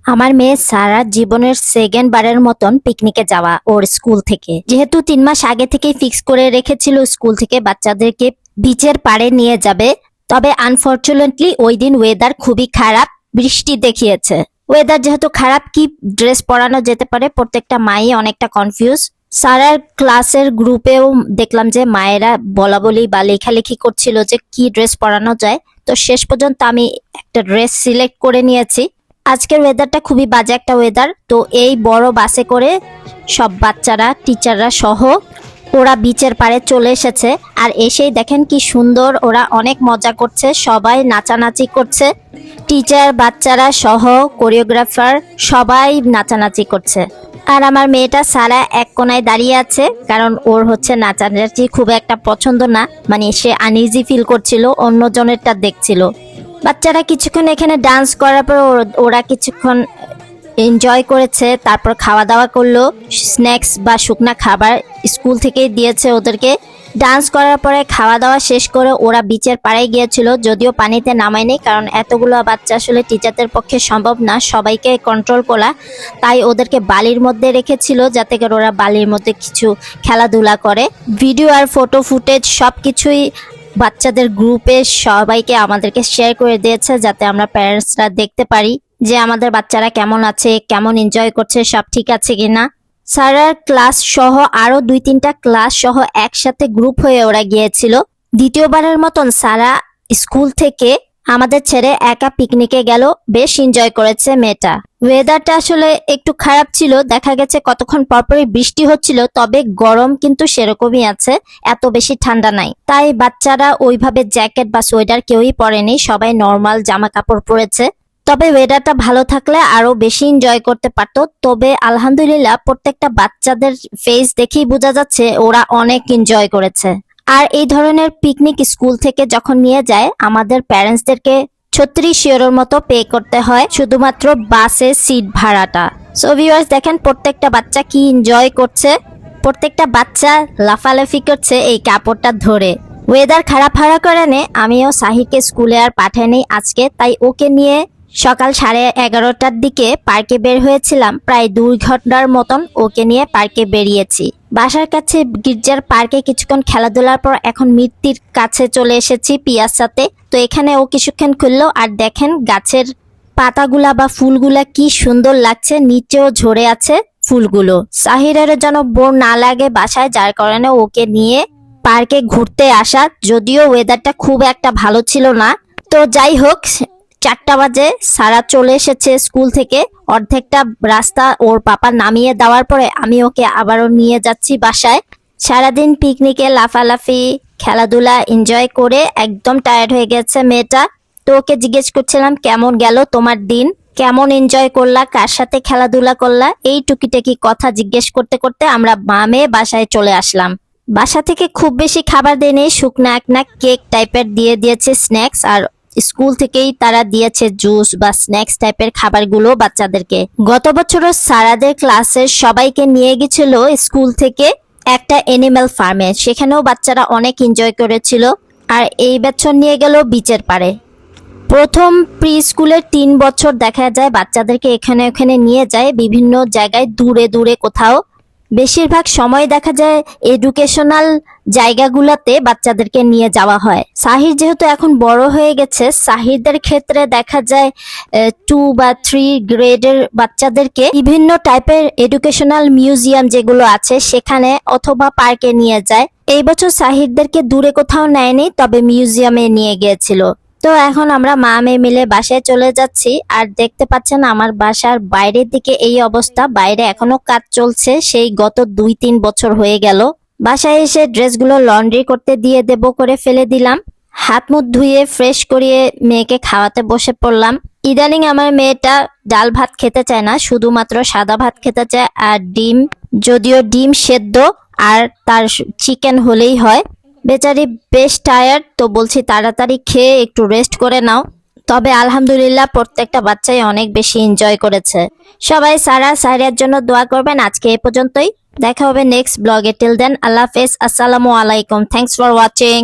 আমার মেয়ে সারা জীবনের সেকেন্ড বারের মতন পিকনিকে যাওয়া ওর স্কুল থেকে, যেহেতু 3 মাস আগে থেকেই ফিক্স করে রেখেছিল স্কুল থেকে বাচ্চাদেরকে বিচের পাড়ে নিয়ে যাবে। তবে আনফরচুনেটলি ওই দিন ওয়েদার খুবই খারাপ, বৃষ্টি দেখিয়েছে। ওয়েদার যেহেতু খারাপ, কি ড্রেস পরানো যেতে পারে, প্রত্যেকটা মাই অনেকটা কনফিউজ। সারার ক্লাসের গ্রুপেও দেখলাম যে মায়েরা বলা বলি বা লেখালেখি করছিল যে কি ড্রেস পরানো যায়। তো শেষ পর্যন্ত আমি একটা ড্রেস সিলেক্ট করে নিয়েছি। আজকের ওয়েদারটা খুবই বাজে একটা ওয়েদার। তো এই বড় বাসে করে সব বাচ্চারা, টিচাররা সহ ওরা বিচের পাড়ে চলে এসেছে। আর এসেই দেখেন কি সুন্দর, ওরা অনেক মজা করছে, সবাই নাচানাচি করছে। টিচার, বাচ্চারা সহ কোরিওগ্রাফার সবাই নাচানাচি করছে। আর আমার মেয়েটা সারা এক কোনায় দাঁড়িয়ে আছে, কারণ ওর হচ্ছে নাচানাচি খুব একটা পছন্দ না, মানে সে আনইজি ফিল করছিল, অন্যজনেরটা দেখছিল। বাচ্চারা কিছুক্ষণ এখানে ডান্স করার পর ওরা কিছুক্ষণ এনজয় করেছে, তারপর খাওয়া দাওয়া করলো। স্ন্যাক্স বা শুকনা খাবার স্কুল থেকেই দিয়েছে ওদেরকে। ডান্স করার পরে খাওয়া দাওয়া শেষ করে ওরা বিচের পাড়ে গিয়েছিল, যদিও পানিতে নামায়নি, কারণ এতগুলো বাচ্চা আসলে টিচারদের পক্ষে সম্ভব না সবাইকে কন্ট্রোল করা। তাই ওদেরকে বালির মধ্যে রেখেছিল, যাতে করে ওরা বালির মধ্যে কিছু খেলাধুলা করে। ভিডিও আর ফটো ফুটেজ সব কিছুই বাচ্চাদের গ্রুপে সবাইকে আমাদেরকে শেয়ার করে দিয়েছে, যাতে আমরা প্যারেন্টসরা দেখতে পারি যে আমাদের বাচ্চারা কেমন আছে, কেমন এনজয় করছে, সব ঠিক আছে কিনা। স্যারের ক্লাস সহ আরো 2-3টা ক্লাস সহ একসাথে গ্রুপ হয়ে ওরা গিয়েছিল। দ্বিতীয়বারের মতন সারা স্কুল থেকে আমাদের ছেড়ে একা পিকনিকে গেল, বেশ এনজয় করেছে মেয়েটা। ওয়েদারটা আসলে একটু খারাপ ছিল, দেখা গেছে কতক্ষণ পরপরই বৃষ্টি হচ্ছিল, তবে গরম কিন্তু সেরকমই আছে, এত বেশি ঠান্ডা নাই। তাই বাচ্চারা ওইভাবে জ্যাকেট বা সোয়েটার কেউই পরেনি, সবাই নর্মাল জামা কাপড় পরেছে। তবে ওয়েদারটা ভালো থাকলে আরো বেশি এনজয় করতে পারতো। তবে আলহামদুলিল্লাহ প্রত্যেকটা বাচ্চাদের ফেস দেখেই বোঝা যাচ্ছে ওরা অনেক এনজয় করেছে। আর এই ধরনের পিকনিক স্কুল থেকে যখন নিয়ে যায়, আমাদের প্যারেন্টসদেরকে 36 ইউরোর মতো পে করতে হয় শুধুমাত্র বাসে সিট ভাড়াটা। সো ভিউয়ার্স, দেখেন প্রত্যেকটা বাচ্চা কি এনজয় করছে, প্রত্যেকটা বাচ্চা লাফালাফি করছে এই কাপড়টা ধরে। ওয়েদার খারাপ হওয়ার কারণে আমিও সাহিরকে স্কুলে আর পাঠাইনি আজকে, তাই ওকে নিয়ে সকাল 11:30টার দিকে পার্কে বের হয়েছিলাম। প্রায় 2 ঘন্টার মতন ওকে নিয়ে পার্কে বেরিয়েছি। বাসার কাছে গির্জার পার্কে কিছুক্ষণ খেলাধুলার পর এখন মৃত্যুর কাছে চলে এসেছি পিয়াসাতে। তো এখানে ও কিছুক্ষণ খুললো। আর দেখেন গাছের পাতাগুলা বা ফুলগুলা কি সুন্দর লাগছে, নিচেও ঝরে আছে ফুলগুলো। সাহিরের যেন বোর না লাগে বাসায়, যার কারণে ওকে নিয়ে পার্কে ঘুরতে আসা। যদিও ওয়েদারটা খুব একটা ভালো ছিল না। তো যাই হোক, 4টা বাজে সারা চলে এসেছে স্কুল থেকে। অর্ধেকটা রাস্তা ওর পাপা নামিয়ে দেওয়ার পরে আমি ওকে আবারও নিয়ে যাচ্ছি বাসায়। সারাদিন পিকনিকে লাফালাফি, খেলাধুলা এনজয় করে একদম টায়ার্ড হয়ে গেছে মেয়েটা। তো ওকে জিজ্ঞেস করছিলাম কেমন গেল তোমার দিন, কেমন এনজয় করলা, কার সাথে খেলাধুলা করলা, এই টুকিটাকি কথা জিজ্ঞেস করতে করতে আমরা মা মেয়ে বাসায় চলে আসলাম। বাসা থেকে খুব বেশি খাবার দেয়নি, শুকনা একনা কেক টাইপের দিয়ে দিয়েছে স্ন্যাক্স, আর স্কুল থেকেই তারা দিয়েছে জুস বা স্ন্যাক্স টাইপের খাবারগুলো বাচ্চাদেরকে। গত বছরও সারাদের ক্লাসের সবাইকে নিয়ে গেছিল স্কুল থেকে একটা এনিম্যাল ফার্মে, সেখানেও বাচ্চারা অনেক এনজয় করেছিল। আর এই বছর নিয়ে গেল বিচের পাড়ে। প্রথম প্রি স্কুলের 3 বছর দেখা যায় বাচ্চাদেরকে এখানে ওখানে নিয়ে যায়, বিভিন্ন জায়গায় দূরে দূরে কোথাও। বেশিরভাগ সময় দেখা যায় এডুকেশনাল জায়গাগুলোতে বাচ্চাদেরকে নিয়ে যাওয়া হয়। সাহির যেহেতু এখন বড় হয়ে গেছে, সাহিরদের ক্ষেত্রে দেখা যায় 2 বা 3 গ্রেডের বাচ্চাদেরকে বিভিন্ন টাইপের এডুকেশনাল মিউজিয়াম যেগুলো আছে সেখানে অথবা পার্কে নিয়ে যায়। এই বছর সাহিরদেরকে দূরে কোথাও নেয়নি, তবে মিউজিয়ামে নিয়ে গিয়েছিল। তো এখন আমরা মা মেয়ে মিলে বাসায় চলে যাচ্ছি। আর দেখতে পাচ্ছেন আমার বাসার বাইরের দিকে এই অবস্থা, বাইরে এখনো কাজ চলছে, সেই গত 2-3 বছর হয়ে গেল। বাসায় এসে ড্রেসগুলো লন্ড্রি করতে দিয়ে দেব করে ফেলে দিলাম। হাত মুখ ধুয়ে ফ্রেশ করিয়ে মেয়েকে খাওয়াতে বসে পড়লাম। ইদানিং আমার মেয়েটা ডাল ভাত খেতে চায় না, শুধুমাত্র সাদা ভাত খেতে চায় আর ডিম, যদিও ডিম সেদ্ধ আর তার চিকেন হলেই হয়। বেচারি বেশ টায়ার্ড, তো বলছি তাড়াতাড়ি খেয়ে একটু রেস্ট করে নাও। তবে আলহামদুলিল্লাহ প্রত্যেকটা বাচ্চাই অনেক বেশি এনজয় করেছে। সবাই সাহিরের জন্য দোয়া করবেন। আজকে এ পর্যন্তই, দেখা হবে নেক্সট ব্লগে। টিল দেন আল্লাহ হাফেজ, আসসালামু আলাইকুম, থ্যাঙ্কস ফর ওয়াচিং।